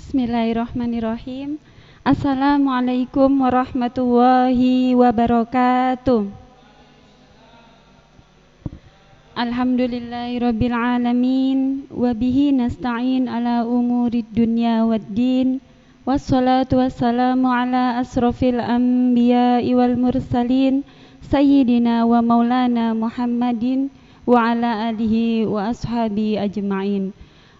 Bismillahirrahmanirrahim. Assalamualaikum warahmatullahi wabarakatuh. Alhamdulillahirabbil alamin wa bihi nasta'in ala umurid dunya waddin. Wassalatu wassalamu ala asrofil anbiya'i wal mursalin sayyidina wa maulana Muhammadin wa ala alihi wa ashabi ajma'in.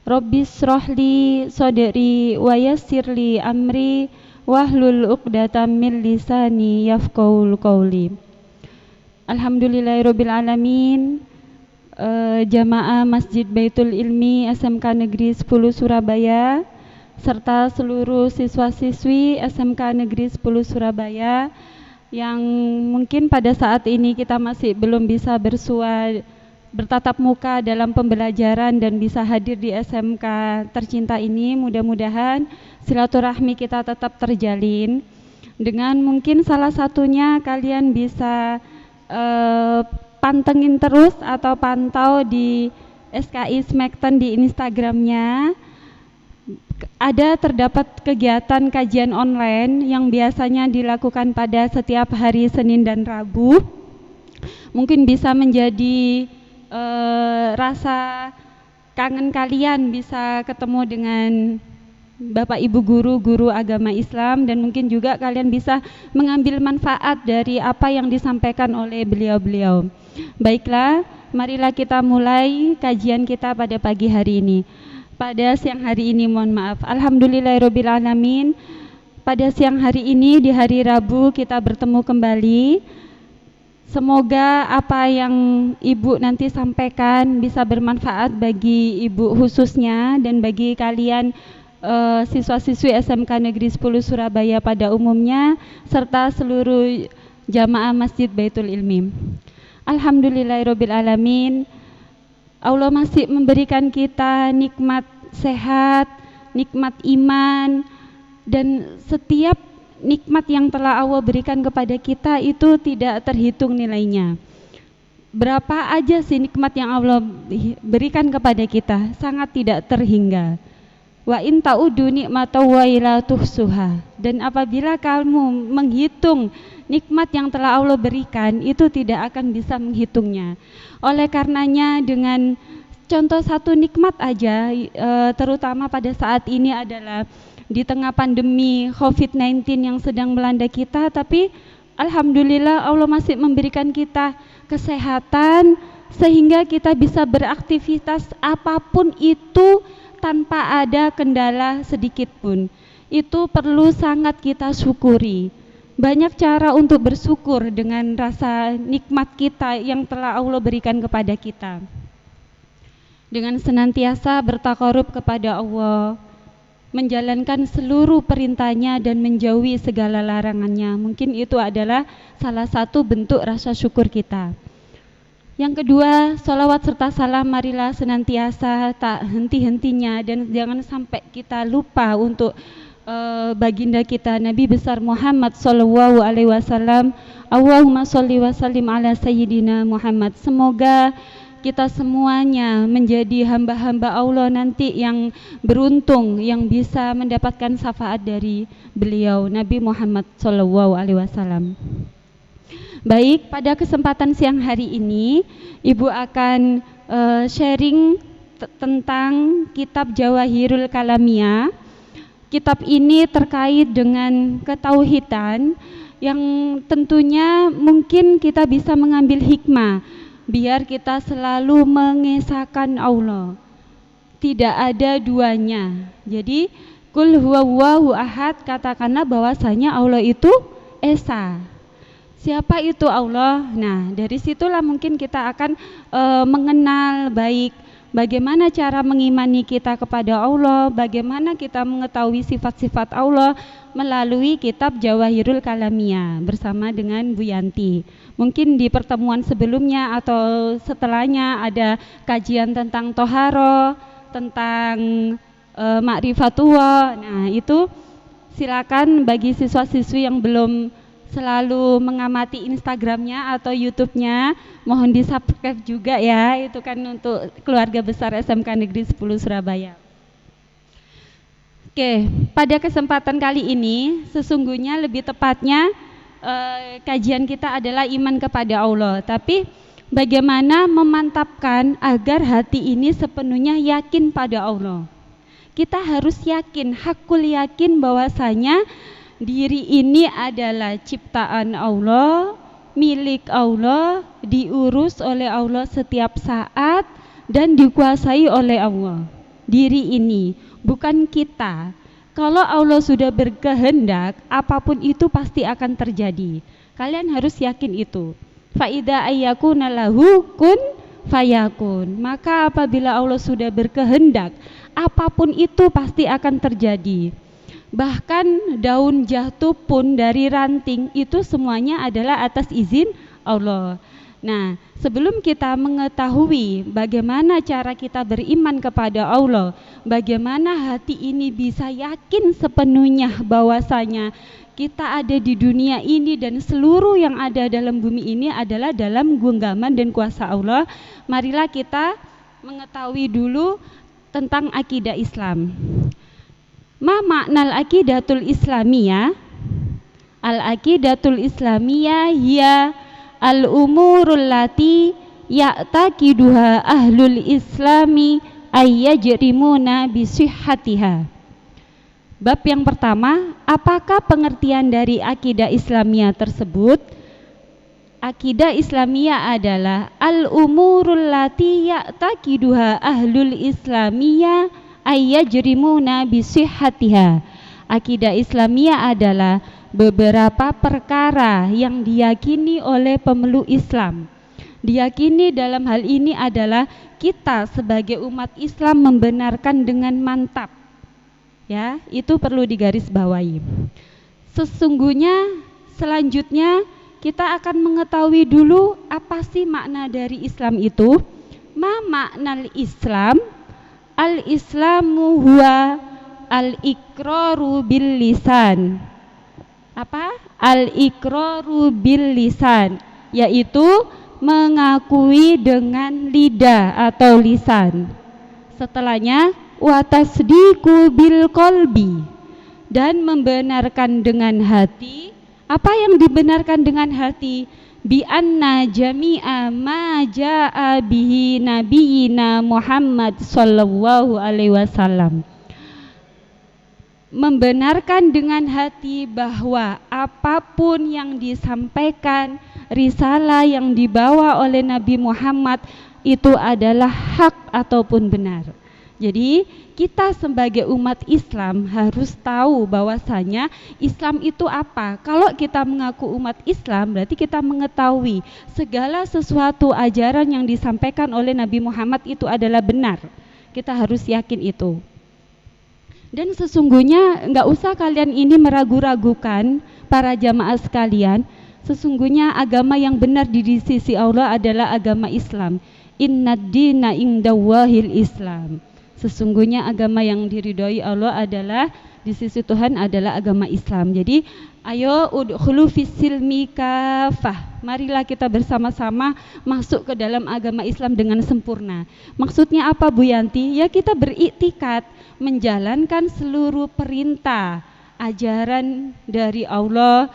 Rabbis rohli sodri wa yassirli amri wahlul uqdatam min lisani yafqahul qawli. Alhamdulillahirabbil alamin. Jamaah Masjid Baitul Ilmi SMK Negeri 10 Surabaya serta seluruh siswa-siswi SMK Negeri 10 Surabaya yang mungkin pada saat ini kita masih belum bisa bertatap muka dalam pembelajaran dan bisa hadir di SMK tercinta ini. Mudah-mudahan silaturahmi kita tetap terjalin dengan mungkin salah satunya kalian bisa pantengin terus atau pantau di SKI Smekten di Instagramnya. Terdapat kegiatan kajian online yang biasanya dilakukan pada setiap hari Senin dan Rabu. Mungkin bisa menjadi rasa kangen kalian bisa ketemu dengan Bapak Ibu guru agama Islam, dan mungkin juga kalian bisa mengambil manfaat dari apa yang disampaikan oleh beliau-beliau. Baiklah, marilah kita mulai kajian kita pada pagi hari ini. Pada siang hari ini, mohon maaf. Alhamdulillahirabbil alamin. Pada siang hari ini di hari Rabu kita bertemu kembali. Semoga apa yang Ibu nanti sampaikan bisa bermanfaat bagi Ibu khususnya dan bagi kalian siswa-siswi SMK Negeri 10 Surabaya pada umumnya serta seluruh jamaah Masjid Baitul Ilmi. Alhamdulillahirabbil alamin. Allah masih memberikan kita nikmat sehat, nikmat iman, dan setiap nikmat yang telah Allah berikan kepada kita itu tidak terhitung nilainya. Berapa aja sih nikmat yang Allah berikan kepada kita? Sangat tidak terhingga. Wa in ta'udu ni'matallahi la tuhsuha. Dan apabila kamu menghitung nikmat yang telah Allah berikan, itu tidak akan bisa menghitungnya. Oleh karenanya dengan contoh satu nikmat aja, terutama pada saat ini adalah di tengah pandemi COVID-19 yang sedang melanda kita, tapi alhamdulillah Allah masih memberikan kita kesehatan sehingga kita bisa beraktivitas apapun itu tanpa ada kendala sedikit pun. Itu perlu sangat kita syukuri. Banyak cara untuk bersyukur dengan rasa nikmat kita yang telah Allah berikan kepada kita. Dengan senantiasa bertakarub kepada Allah, menjalankan seluruh perintahnya dan menjauhi segala larangannya. Mungkin itu adalah salah satu bentuk rasa syukur kita. Yang kedua, sholawat serta salam marilah senantiasa tak henti-hentinya, dan jangan sampai kita lupa untuk baginda kita Nabi besar Muhammad sallallahu alaihi wasallam. Allahumma sholli wa sallim ala sayyidina Muhammad. Semoga kita semuanya menjadi hamba-hamba Allah nanti yang beruntung, yang bisa mendapatkan syafaat dari beliau Nabi Muhammad sallallahu alaihi wasallam. Baik, pada kesempatan siang hari ini Ibu akan sharing tentang kitab Jawahirul Kalamiyah. Kitab ini terkait dengan ketauhidan yang tentunya mungkin kita bisa mengambil hikmah biar kita selalu mengesahkan Allah. Tidak ada duanya. Jadi Qul huwallahu ahad, katakanlah bahwasanya Allah itu esa. Siapa itu Allah? Nah, dari situlah mungkin kita akan mengenal baik bagaimana cara mengimani kita kepada Allah, bagaimana kita mengetahui sifat-sifat Allah melalui kitab Jawahirul Kalamiyah bersama dengan Bu Yanti. Mungkin di pertemuan sebelumnya atau setelahnya ada kajian tentang Toharo, tentang Ma'rifatullah. Nah, itu silakan bagi siswa-siswi yang belum selalu mengamati Instagramnya atau YouTube-nya, mohon di-subscribe juga ya, itu kan untuk keluarga besar SMK Negeri 10 Surabaya. Oke, pada kesempatan kali ini sesungguhnya lebih tepatnya kajian kita adalah iman kepada Allah. Tapi bagaimana memantapkan agar hati ini sepenuhnya yakin pada Allah. Kita harus yakin, hakul yakin bahwasanya diri ini adalah ciptaan Allah, milik Allah, diurus oleh Allah setiap saat dan dikuasai oleh Allah. Diri ini bukan kita. Kalau Allah sudah berkehendak, apapun itu pasti akan terjadi. Kalian harus yakin itu. Faida ayyakuna lahu kun fayakun. Maka apabila Allah sudah berkehendak, apapun itu pasti akan terjadi. Bahkan daun jatuh pun dari ranting itu semuanya adalah atas izin Allah. Nah, sebelum kita mengetahui bagaimana cara kita beriman kepada Allah, bagaimana hati ini bisa yakin sepenuhnya bahwasanya kita ada di dunia ini dan seluruh yang ada dalam bumi ini adalah dalam genggaman dan kuasa Allah, marilah kita mengetahui dulu tentang akidah Islam. Ma maknal aqidatul islamiyah? Al-aqidatul islamiyah hiya al-umurul lati ya'taqiduha ahlul islami ayyajrimuna bisihhatiha. Bab yang pertama, apakah pengertian dari akidah Islamiyah tersebut? Akidah Islamiyah adalah al-umurul lati ya'taqiduha ahlul islamiyah ayyajrimuna bisihhatiha. Akidah Islamiyah adalah beberapa perkara yang diyakini oleh pemeluk Islam. Diyakini dalam hal ini adalah kita sebagai umat Islam membenarkan dengan mantap. Ya, itu perlu digarisbawahi. Sesungguhnya selanjutnya kita akan mengetahui dulu apa sih makna dari Islam itu. Ma maknal Islam? Al-Islamu huwa al-iqraru bil lisan. Apa? Al-iqraru bil lisan, yaitu mengakui dengan lidah atau lisan. Setelahnya wa tasdiqu bil qalbi, dan membenarkan dengan hati. Apa yang dibenarkan dengan hati? Bi anna jami'a ma jaa'a bihi nabiyina Muhammad sallallahu alaihi wasallam. Membenarkan dengan hati bahwa apapun yang disampaikan, risalah yang dibawa oleh Nabi Muhammad itu adalah hak ataupun benar. Jadi kita sebagai umat Islam harus tahu bahwasanya Islam itu apa. Kalau kita mengaku umat Islam, berarti kita mengetahui segala sesuatu ajaran yang disampaikan oleh Nabi Muhammad itu adalah benar. Kita harus yakin itu. Dan sesungguhnya enggak usah kalian ini meragu-ragukan para jamaah sekalian. Sesungguhnya agama yang benar di sisi Allah adalah agama Islam. Innad dina indallahil Islam. Sesungguhnya agama yang diridhoi Allah adalah di sisi Tuhan adalah agama Islam. Jadi ayo udkhulu fis-silmi kafah. Marilah kita bersama-sama masuk ke dalam agama Islam dengan sempurna. Maksudnya apa Bu Yanti? Ya kita beriktikad menjalankan seluruh perintah ajaran dari Allah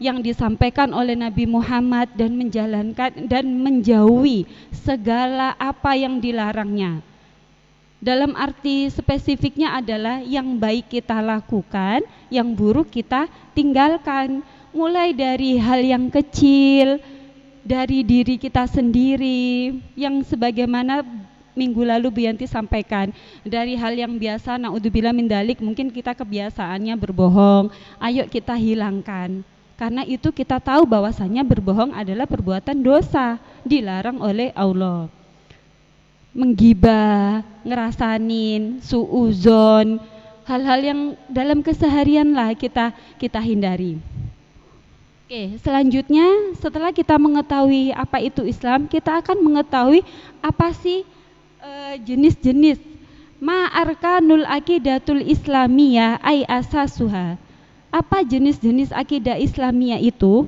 yang disampaikan oleh Nabi Muhammad dan menjalankan dan menjauhi segala apa yang dilarangnya. Dalam arti spesifiknya adalah yang baik kita lakukan, yang buruk kita tinggalkan. Mulai dari hal yang kecil, dari diri kita sendiri, yang sebagaimana minggu lalu Bu Yanti sampaikan, dari hal yang biasa, naudzubillah min dzalik, mungkin kita kebiasaannya berbohong, ayo kita hilangkan. Karena itu kita tahu bahwasanya berbohong adalah perbuatan dosa, dilarang oleh Allah. Menggibah, ngerasanin, suuzon, hal-hal yang dalam keseharian lah kita hindari. Oke, selanjutnya setelah kita mengetahui apa itu Islam, kita akan mengetahui apa sih jenis-jenis ma arkanul aqidatul islamiyah ay asasuha. Apa jenis-jenis akidah Islamiyah itu?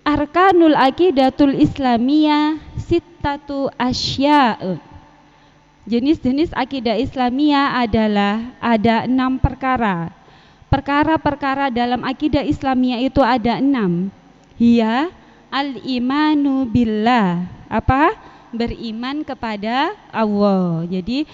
Arkanul aqidatul islamiyah sittatu asya'. Jenis-jenis akidah Islamiyah adalah ada 6 perkara. Perkara-perkara dalam akidah Islamiyah itu ada 6. Hiya al-imanu billah. Apa? Beriman kepada Allah. Jadi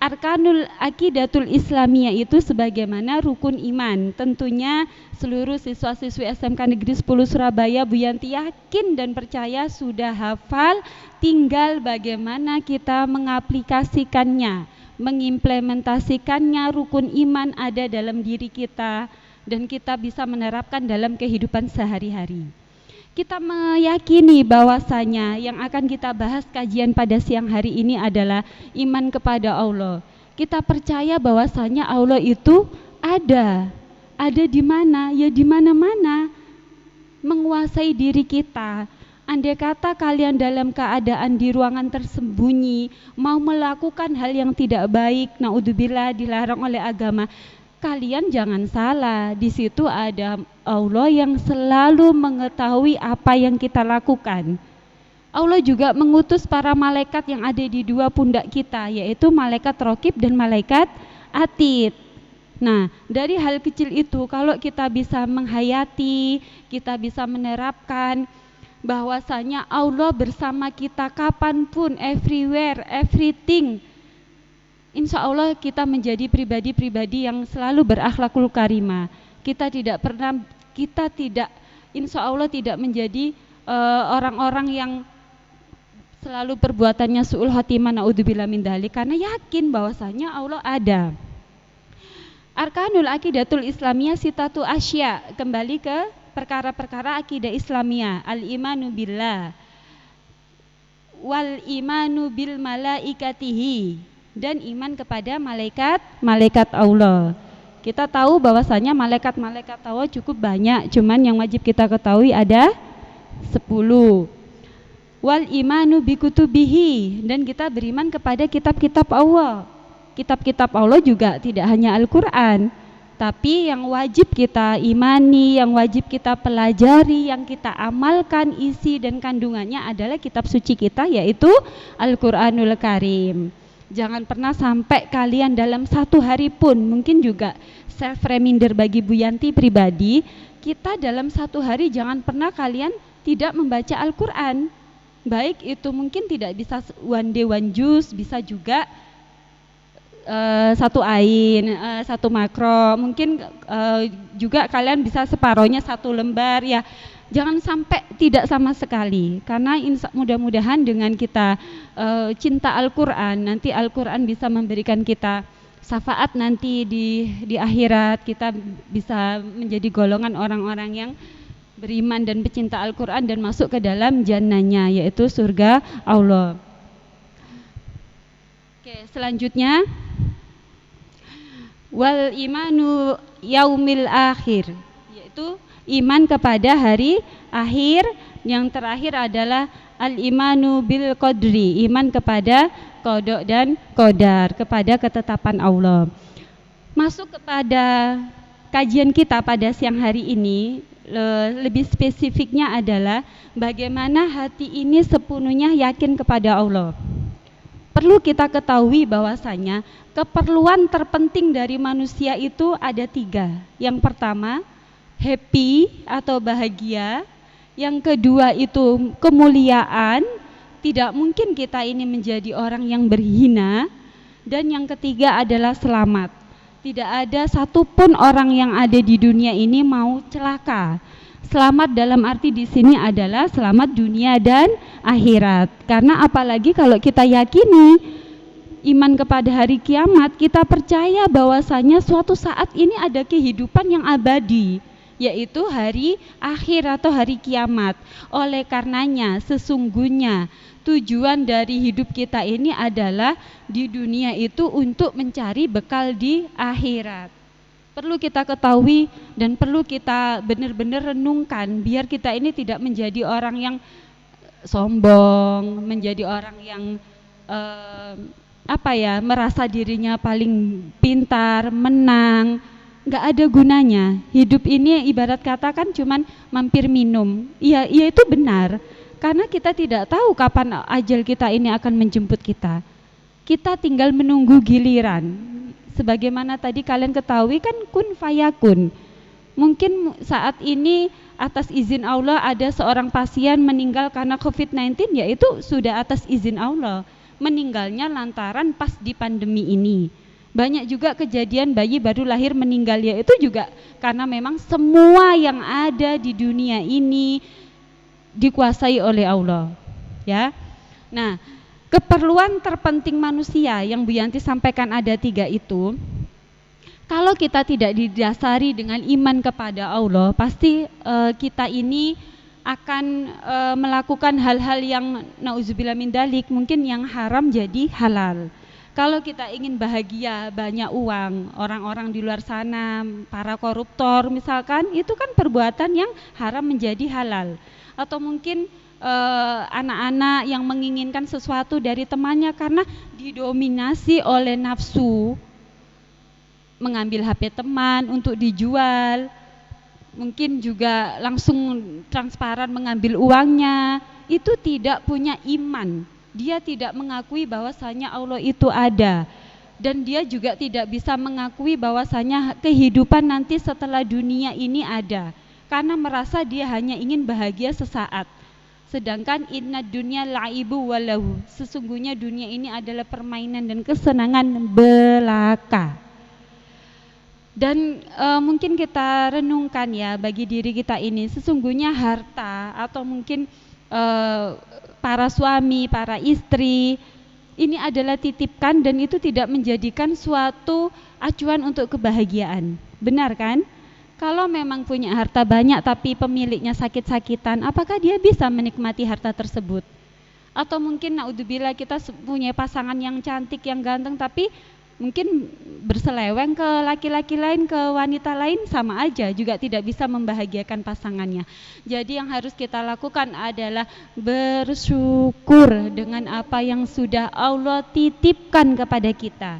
arkanul akidatul Islamiyah itu sebagaimana rukun iman. Tentunya seluruh siswa-siswi SMK Negeri 10 Surabaya Bu Yanti yakin dan percaya sudah hafal, tinggal bagaimana kita mengaplikasikannya, mengimplementasikannya. Rukun iman ada dalam diri kita dan kita bisa menerapkan dalam kehidupan sehari-hari. Kita meyakini bahwasanya yang akan kita bahas kajian pada siang hari ini adalah iman kepada Allah. Kita percaya bahwasanya Allah itu ada di mana? Ya di mana-mana, menguasai diri kita. Andai kata kalian dalam keadaan di ruangan tersembunyi, mau melakukan hal yang tidak baik, naudzubillah, dilarang oleh agama, kalian jangan salah, di situ ada Allah yang selalu mengetahui apa yang kita lakukan. Allah juga mengutus para malaikat yang ada di dua pundak kita, yaitu malaikat Raqib dan malaikat Atid. Nah, dari hal kecil itu kalau kita bisa menghayati, kita bisa menerapkan bahwasanya Allah bersama kita kapanpun, everywhere, everything, insya Allah kita menjadi pribadi-pribadi yang selalu berakhlakul karimah. Kita tidak, insya Allah tidak menjadi orang-orang yang selalu perbuatannya su'ul khotimah, naudzubillah min dzalik, karena yakin bahwasanya Allah ada. Arkanul akidatul Islamiyah sitatu asya, kembali ke perkara-perkara akidah Islamiyah. Al-imanu billah wal imanu bil malaikatihi, dan iman kepada malaikat Allah. Kita tahu bahwasanya malaikat Allah cukup banyak, cuman yang wajib kita ketahui ada 10. Wal imanu bi kutubihi, dan kita beriman kepada kitab-kitab Allah. Kitab-kitab Allah juga tidak hanya Al-Qur'an, tapi yang wajib kita imani, yang wajib kita pelajari, yang kita amalkan isi dan kandungannya adalah kitab suci kita, yaitu Al-Qur'anul Karim. Jangan pernah sampai kalian dalam satu hari pun, mungkin juga self reminder bagi Bu Yanti pribadi, kita dalam satu hari jangan pernah kalian tidak membaca Al-Quran. Baik itu mungkin tidak bisa one day one juz, bisa juga satu ain, satu makro, mungkin juga kalian bisa separohnya satu lembar ya. Jangan sampai tidak sama sekali, karena mudah-mudahan dengan kita cinta Al-Quran, nanti Al-Quran bisa memberikan kita syafaat nanti di akhirat. Kita bisa menjadi golongan orang-orang yang beriman dan pecinta Al-Quran dan masuk ke dalam jannahnya, yaitu surga Allah. Oke, selanjutnya wal imanu yaumil akhir, yaitu iman kepada hari akhir. Yang terakhir adalah al-imanu bil qadri, iman kepada qada dan qadar, kepada ketetapan Allah. Masuk kepada kajian kita pada siang hari ini, lebih spesifiknya adalah bagaimana hati ini sepenuhnya yakin kepada Allah. Perlu kita ketahui bahwasanya keperluan terpenting dari manusia itu ada 3. Yang pertama, happy atau bahagia. Yang kedua itu kemuliaan, tidak mungkin kita ini menjadi orang yang berhina. Dan yang ketiga adalah selamat. Tidak ada satupun orang yang ada di dunia ini mau celaka. Selamat dalam arti di sini adalah selamat dunia dan akhirat. Karena apalagi kalau kita yakini iman kepada hari kiamat, kita percaya bahwasanya suatu saat ini ada kehidupan yang abadi, yaitu hari akhir atau hari kiamat. Oleh karenanya sesungguhnya tujuan dari hidup kita ini adalah di dunia itu untuk mencari bekal di akhirat. Perlu kita ketahui dan perlu kita benar-benar renungkan, biar kita ini tidak menjadi orang yang sombong, menjadi orang yang merasa dirinya paling pintar, menang. Nggak ada gunanya. Hidup ini ibarat katakan cuman mampir minum. Iya itu benar, karena kita tidak tahu kapan ajal kita ini akan menjemput kita. Kita tinggal menunggu giliran. Sebagaimana tadi kalian ketahui kan kun fayakun. Mungkin saat ini atas izin Allah ada seorang pasien meninggal karena COVID-19, yaitu sudah atas izin Allah. Meninggalnya lantaran pas di pandemi ini. Banyak juga kejadian bayi baru lahir meninggal, yaitu juga karena memang semua yang ada di dunia ini dikuasai oleh Allah. Ya. Nah, keperluan terpenting manusia yang Bu Yanti sampaikan ada 3 itu. Kalau kita tidak didasari dengan iman kepada Allah, pasti kita ini akan melakukan hal-hal yang nauzubillah min dzalik, mungkin yang haram jadi halal. Kalau kita ingin bahagia, banyak uang, orang-orang di luar sana, para koruptor misalkan, itu kan perbuatan yang haram menjadi halal. Atau mungkin anak-anak yang menginginkan sesuatu dari temannya karena didominasi oleh nafsu, mengambil HP teman untuk dijual, mungkin juga langsung transparan mengambil uangnya, itu tidak punya iman. Dia tidak mengakui bahwasanya Allah itu ada, dan dia juga tidak bisa mengakui bahwasanya kehidupan nanti setelah dunia ini ada, karena merasa dia hanya ingin bahagia sesaat. Sedangkan inna dunya laibu walahu, sesungguhnya dunia ini adalah permainan dan kesenangan belaka. Dan mungkin kita renungkan ya bagi diri kita ini, sesungguhnya harta atau mungkin para suami, para istri ini adalah titipkan, dan itu tidak menjadikan suatu acuan untuk kebahagiaan. Benar kan? Kalau memang punya harta banyak tapi pemiliknya sakit-sakitan, apakah dia bisa menikmati harta tersebut? Atau mungkin naudzubillah kita punya pasangan yang cantik, yang ganteng, tapi mungkin berseleweng ke laki-laki lain, ke wanita lain, sama aja juga tidak bisa membahagiakan pasangannya. Jadi yang harus kita lakukan adalah bersyukur dengan apa yang sudah Allah titipkan kepada kita.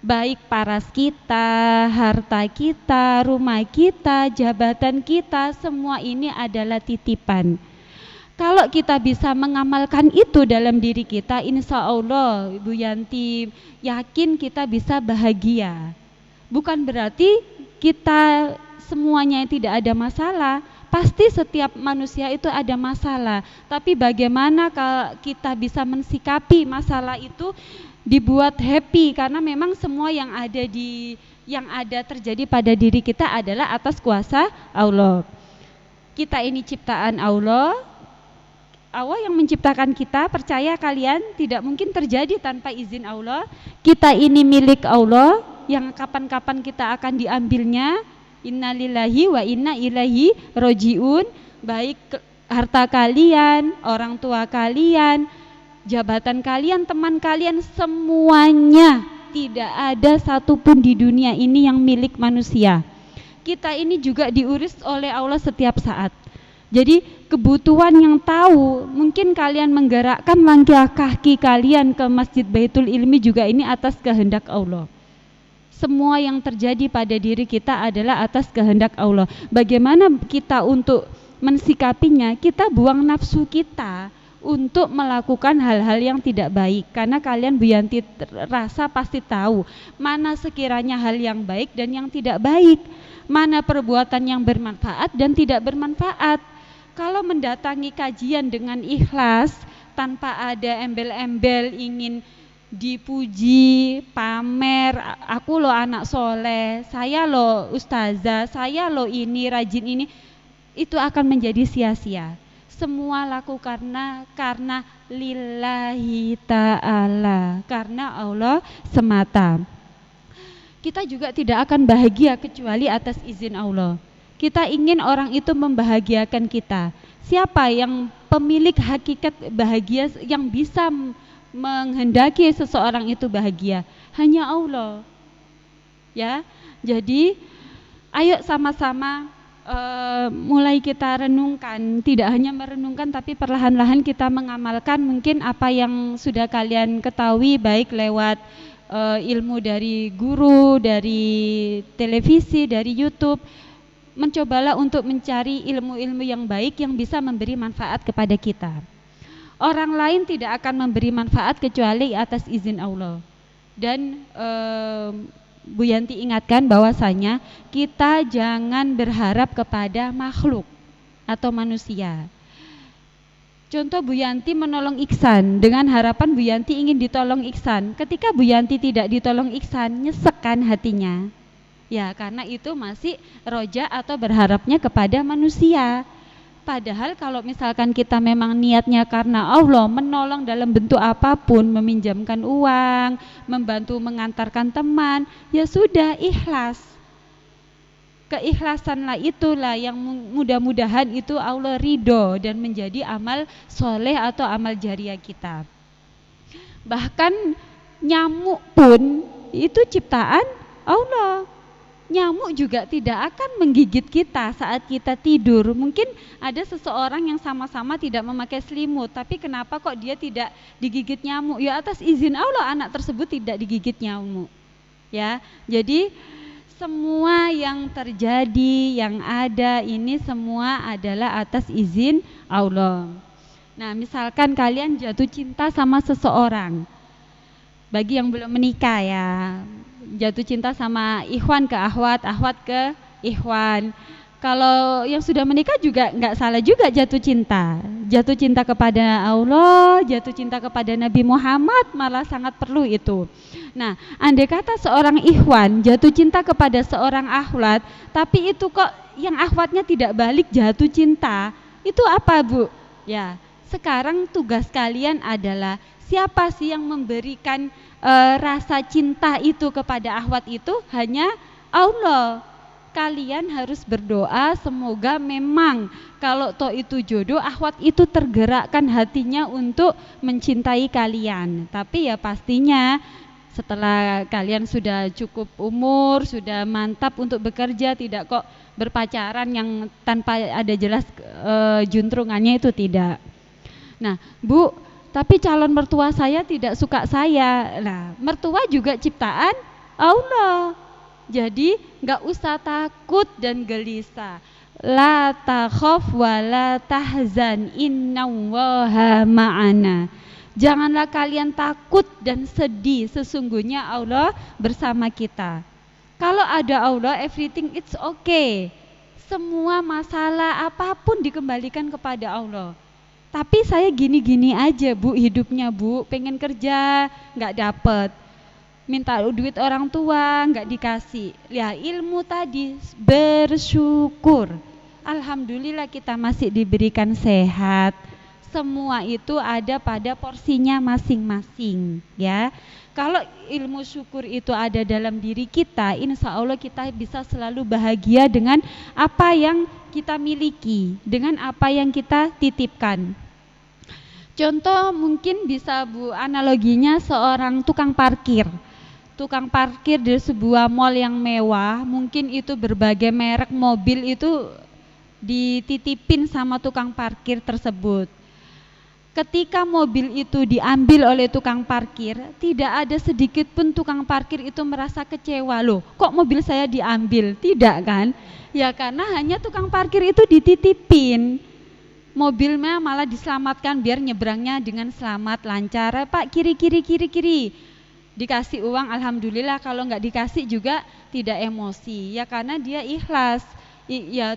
Baik paras kita, harta kita, rumah kita, jabatan kita, semua ini adalah titipan. Kalau kita bisa mengamalkan itu dalam diri kita, insya Allah Ibu Yanti yakin kita bisa bahagia. Bukan berarti kita semuanya tidak ada masalah. Pasti setiap manusia itu ada masalah. Tapi bagaimana kalau kita bisa mensikapi masalah itu dibuat happy, karena memang semua yang ada terjadi pada diri kita adalah atas kuasa Allah. Kita ini ciptaan Allah. Allah yang menciptakan kita, percaya kalian, tidak mungkin terjadi tanpa izin Allah. Kita ini milik Allah yang kapan-kapan kita akan diambilnya. Innalillahi wa inna ilaihi rojiun. Baik harta kalian, orang tua kalian, jabatan kalian, teman kalian, semuanya tidak ada satupun di dunia ini yang milik manusia. Kita ini juga diurus oleh Allah setiap saat. Jadi kebutuhan yang tahu, mungkin kalian menggerakkan langkah kaki kalian ke Masjid Baitul Ilmi juga ini atas kehendak Allah. Semua yang terjadi pada diri kita adalah atas kehendak Allah. Bagaimana kita untuk mensikapinya? Kita buang nafsu kita untuk melakukan hal-hal yang tidak baik. Karena kalian Bu Yanti rasa pasti tahu mana sekiranya hal yang baik dan yang tidak baik, mana perbuatan yang bermanfaat dan tidak bermanfaat. Kalau mendatangi kajian dengan ikhlas, tanpa ada embel-embel ingin dipuji, pamer, aku loh anak soleh, saya loh ustazah, saya loh ini, rajin ini, itu akan menjadi sia-sia. Semua laku karena lillahi ta'ala, karena Allah semata. Kita juga tidak akan bahagia kecuali atas izin Allah. Kita ingin orang itu membahagiakan kita. Siapa yang pemilik hakikat bahagia, yang bisa menghendaki seseorang itu bahagia? Hanya Allah. Ya, jadi ayo sama-sama mulai kita renungkan, tidak hanya merenungkan tapi perlahan-lahan kita mengamalkan mungkin apa yang sudah kalian ketahui, baik lewat ilmu dari guru, dari televisi, dari YouTube. Mencobalah untuk mencari ilmu-ilmu yang baik yang bisa memberi manfaat kepada kita. Orang lain tidak akan memberi manfaat kecuali atas izin Allah. Dan Bu Yanti ingatkan bahwasanya kita jangan berharap kepada makhluk atau manusia. Contoh Bu Yanti menolong Iksan dengan harapan Bu Yanti ingin ditolong Iksan. Ketika Bu Yanti tidak ditolong Iksan, nyesekkan hatinya. Ya, karena itu masih roja atau berharapnya kepada manusia. Padahal kalau misalkan kita memang niatnya karena Allah, menolong dalam bentuk apapun, meminjamkan uang, membantu mengantarkan teman, ya sudah, ikhlas. Keikhlasanlah itulah yang mudah-mudahan itu Allah ridho dan menjadi amal soleh atau amal jariah kita. Bahkan nyamuk pun itu ciptaan Allah. Nyamuk juga tidak akan menggigit kita saat kita tidur. Mungkin ada seseorang yang sama-sama tidak memakai selimut, tapi kenapa kok dia tidak digigit nyamuk? Ya atas izin Allah anak tersebut tidak digigit nyamuk. Ya, jadi semua yang terjadi, yang ada ini semua adalah atas izin Allah. Nah, misalkan kalian jatuh cinta sama seseorang. Bagi yang belum menikah ya, jatuh cinta sama ikhwan ke akhwat, akhwat ke ikhwan. Kalau yang sudah menikah juga nggak salah juga jatuh cinta. Jatuh cinta kepada Allah, jatuh cinta kepada Nabi Muhammad malah sangat perlu itu. Nah, andai kata seorang ikhwan jatuh cinta kepada seorang akhwat, tapi itu kok yang akhwatnya tidak balik jatuh cinta, itu apa Bu? Ya, sekarang tugas kalian adalah siapa sih yang memberikan rasa cinta itu kepada akhwat itu? Hanya Allah. Kalian harus berdoa semoga memang kalau toh itu jodoh, akhwat itu tergerakkan hatinya untuk mencintai kalian. Tapi ya pastinya setelah kalian sudah cukup umur, sudah mantap untuk bekerja, tidak kok berpacaran yang tanpa ada jelas juntrungannya, itu tidak. Nah Bu, tapi calon mertua saya tidak suka saya. Nah, mertua juga ciptaan Allah. Jadi nggak usah takut dan gelisah. La takhaf wa la tahzan, innallaha ma'ana. Janganlah kalian takut dan sedih, sesungguhnya Allah bersama kita. Kalau ada Allah, everything it's okay. Semua masalah apapun dikembalikan kepada Allah. Tapi saya gini-gini aja Bu hidupnya Bu, pengen kerja nggak dapet, minta duit orang tua nggak dikasih. Ya ilmu tadi, bersyukur. Alhamdulillah kita masih diberikan sehat. Semua itu ada pada porsinya masing-masing ya. Kalau ilmu syukur itu ada dalam diri kita, insya Allah kita bisa selalu bahagia dengan apa yang kita miliki, dengan apa yang kita titipkan. Contoh mungkin bisa Bu, analoginya seorang tukang parkir. Tukang parkir di sebuah mall yang mewah, mungkin itu berbagai merek mobil itu dititipin sama tukang parkir tersebut. Ketika mobil itu diambil oleh tukang parkir, tidak ada sedikit pun tukang parkir itu merasa kecewa, loh kok mobil saya diambil, tidak kan? Ya karena hanya tukang parkir itu dititipin. Mobilnya malah diselamatkan biar nyebrangnya dengan selamat, lancar. Pak, kiri. Dikasih uang, alhamdulillah. Kalau nggak dikasih juga tidak emosi, ya karena dia ikhlas. Ya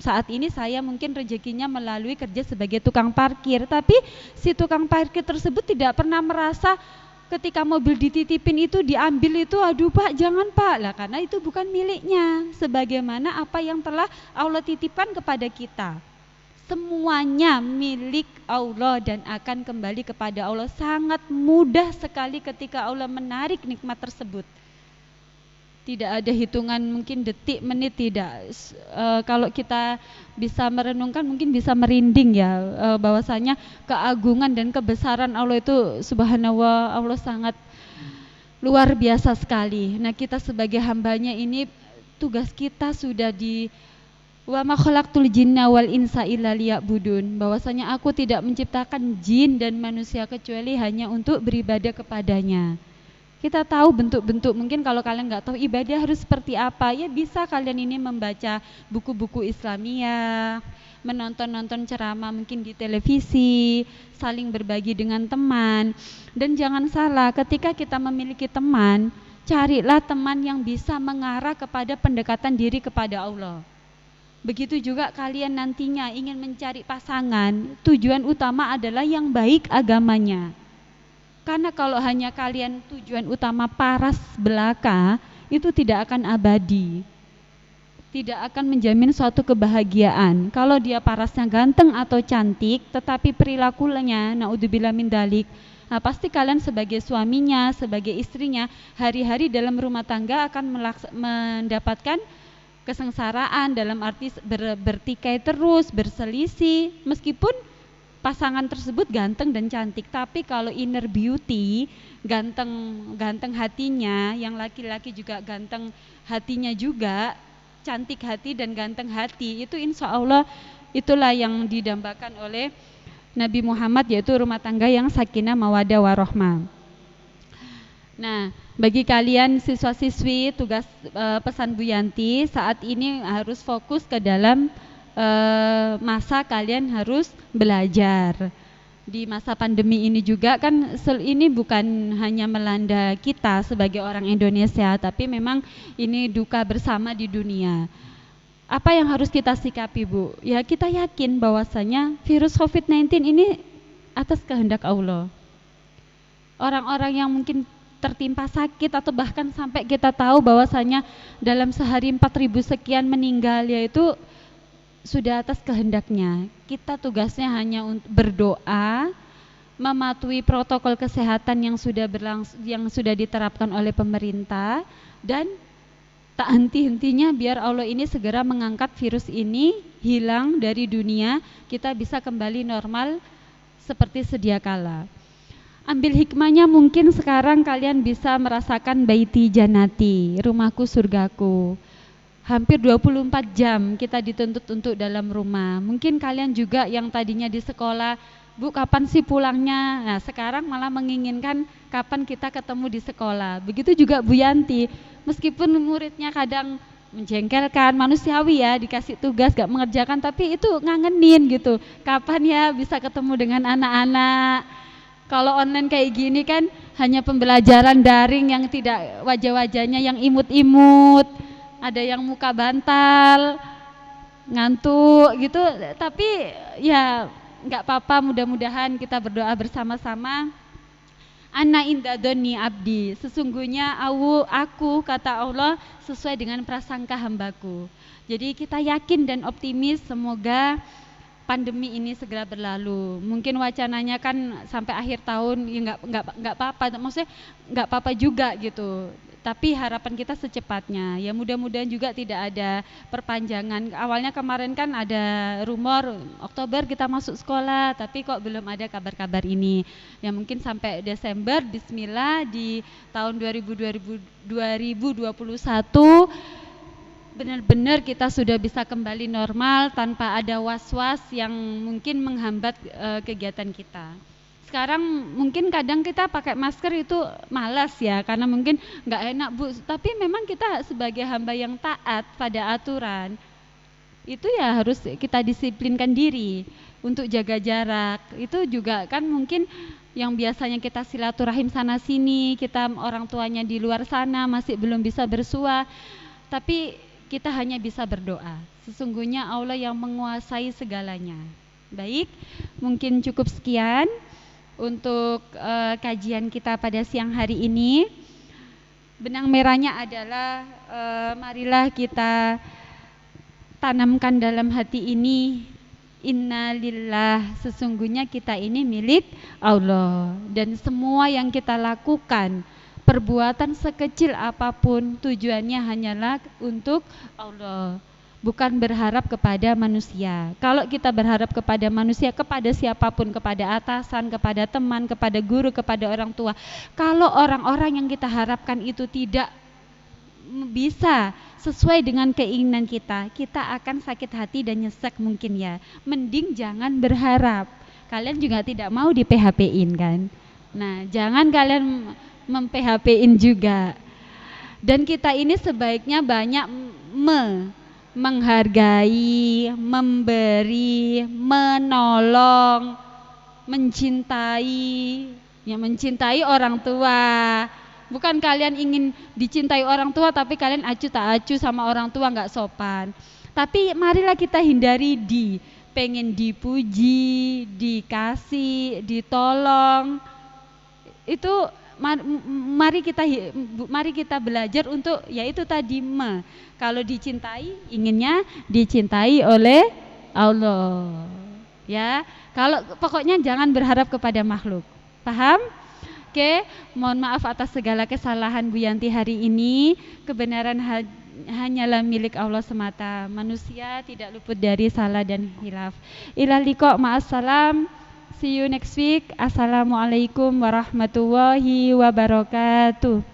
saat ini saya mungkin rezekinya melalui kerja sebagai tukang parkir, tapi si tukang parkir tersebut tidak pernah merasa ketika mobil dititipin itu diambil itu, aduh Pak jangan Pak, lah karena itu bukan miliknya. Sebagaimana apa yang telah Allah titipkan kepada kita, semuanya milik Allah dan akan kembali kepada Allah. Sangat mudah sekali ketika Allah menarik nikmat tersebut. Tidak ada hitungan mungkin detik, menit, tidak. Kalau kita bisa merenungkan mungkin bisa merinding ya, bahwasanya keagungan dan kebesaran Allah itu subhanallah, Allah sangat luar biasa sekali. Nah kita sebagai hambanya ini tugas kita sudah di wa ma khalaqtul jinna wal insa illa liya'budun, bahwasanya aku tidak menciptakan jin dan manusia kecuali hanya untuk beribadah kepadanya. Kita tahu bentuk-bentuk, mungkin kalau kalian nggak tahu ibadah harus seperti apa, ya bisa kalian ini membaca buku-buku Islamiyah, menonton-nonton ceramah mungkin di televisi, saling berbagi dengan teman. Dan jangan salah, ketika kita memiliki teman, carilah teman yang bisa mengarah kepada pendekatan diri kepada Allah. Begitu juga kalian nantinya ingin mencari pasangan, tujuan utama adalah yang baik agamanya. Karena kalau hanya kalian tujuan utama paras belaka, itu tidak akan abadi. Tidak akan menjamin suatu kebahagiaan. Kalau dia parasnya ganteng atau cantik, tetapi perilakunya naudzubillah min dalik, nah pasti kalian sebagai suaminya, sebagai istrinya, hari-hari dalam rumah tangga akan mendapatkan kesengsaraan, dalam arti bertikai terus, berselisih, meskipun pasangan tersebut ganteng dan cantik, tapi kalau inner beauty, ganteng hatinya, yang laki-laki juga ganteng hatinya juga, cantik hati dan ganteng hati, itu insya Allah itulah yang didambakan oleh Nabi Muhammad, yaitu rumah tangga yang sakinah mawaddah warahmah. Nah, bagi kalian siswa-siswi, tugas pesan Bu Yanti saat ini harus fokus ke dalam masa kalian harus belajar. Di masa pandemi ini juga kan, ini bukan hanya melanda kita sebagai orang Indonesia, tapi memang ini duka bersama di dunia. Apa yang harus kita sikapi, Bu? Ya, kita yakin bahwasanya virus COVID-19 ini atas kehendak Allah. Orang-orang yang mungkin tertimpa sakit atau bahkan sampai kita tahu bahwasanya dalam sehari 4.000 sekian meninggal, yaitu sudah atas kehendaknya. Kita tugasnya hanya untuk berdoa, mematuhi protokol kesehatan yang sudah diterapkan oleh pemerintah, dan tak henti-hentinya biar Allah ini segera mengangkat virus ini hilang dari dunia, kita bisa kembali normal seperti sedia kala. Ambil hikmahnya, mungkin sekarang kalian bisa merasakan baiti janati, rumahku surgaku. Hampir 24 jam kita dituntut untuk dalam rumah. Mungkin kalian juga yang tadinya di sekolah, Bu kapan sih pulangnya? Nah sekarang malah menginginkan kapan kita ketemu di sekolah. Begitu juga Bu Yanti, meskipun muridnya kadang menjengkelkan, manusiawi ya, dikasih tugas gak mengerjakan, tapi itu ngangenin gitu. Kapan ya bisa ketemu dengan anak-anak? Kalau online kayak gini kan hanya pembelajaran daring yang tidak wajah-wajahnya yang imut-imut, ada yang muka bantal, ngantuk gitu. Tapi ya nggak apa-apa, mudah-mudahan kita berdoa bersama-sama. Ana inda doni abdi, sesungguhnya aku kata Allah sesuai dengan prasangka hambaku. Jadi kita yakin dan optimis semoga pandemi ini segera berlalu. Mungkin wacananya kan sampai akhir tahun, ya nggak apa-apa, maksudnya nggak apa-apa juga gitu. Tapi harapan kita secepatnya. Ya mudah-mudahan juga tidak ada perpanjangan. Awalnya kemarin kan ada rumor Oktober kita masuk sekolah, tapi kok belum ada kabar-kabar ini. Ya mungkin sampai Desember, Bismillah di tahun 2021 benar-benar kita sudah bisa kembali normal tanpa ada was-was yang mungkin menghambat kegiatan kita. Sekarang mungkin kadang kita pakai masker itu malas ya, karena mungkin nggak enak Bu, tapi memang kita sebagai hamba yang taat pada aturan itu ya harus kita disiplinkan diri untuk jaga jarak. Itu juga kan mungkin yang biasanya kita silaturahim sana sini, kita orang tuanya di luar sana masih belum bisa bersua, tapi kita hanya bisa berdoa. Sesungguhnya Allah yang menguasai segalanya. Baik, mungkin cukup sekian untuk kajian kita pada siang hari ini. Benang merahnya adalah marilah kita tanamkan dalam hati ini, innalillah, sesungguhnya kita ini milik Allah, dan semua yang kita lakukan, perbuatan sekecil apapun, tujuannya hanyalah untuk Allah, bukan berharap kepada manusia. Kalau kita berharap kepada manusia, kepada siapapun, kepada atasan, kepada teman, kepada guru, kepada orang tua, kalau orang-orang yang kita harapkan itu tidak bisa sesuai dengan keinginan kita, kita akan sakit hati dan nyesek mungkin ya. Mending jangan berharap. Kalian juga tidak mau di PHP-in kan. Nah, jangan kalian mem-PHP-in juga. Dan kita ini sebaiknya banyak menghargai, memberi, menolong, mencintai, ya mencintai orang tua. Bukan kalian ingin dicintai orang tua tapi kalian acuh tak acuh sama orang tua, nggak sopan. Tapi marilah kita hindari pengen dipuji, dikasih, ditolong. Itu mari kita belajar untuk yaitu tadi kalau dicintai inginnya dicintai oleh Allah. Ya, kalau pokoknya jangan berharap kepada makhluk. Paham? Oke, mohon maaf atas segala kesalahan Bu Yanti hari ini. Kebenaran hanyalah milik Allah semata. Manusia tidak luput dari salah dan hilaf. Ilal liqa, ma'assalam. See you next week. Assalamualaikum warahmatullahi wabarakatuh.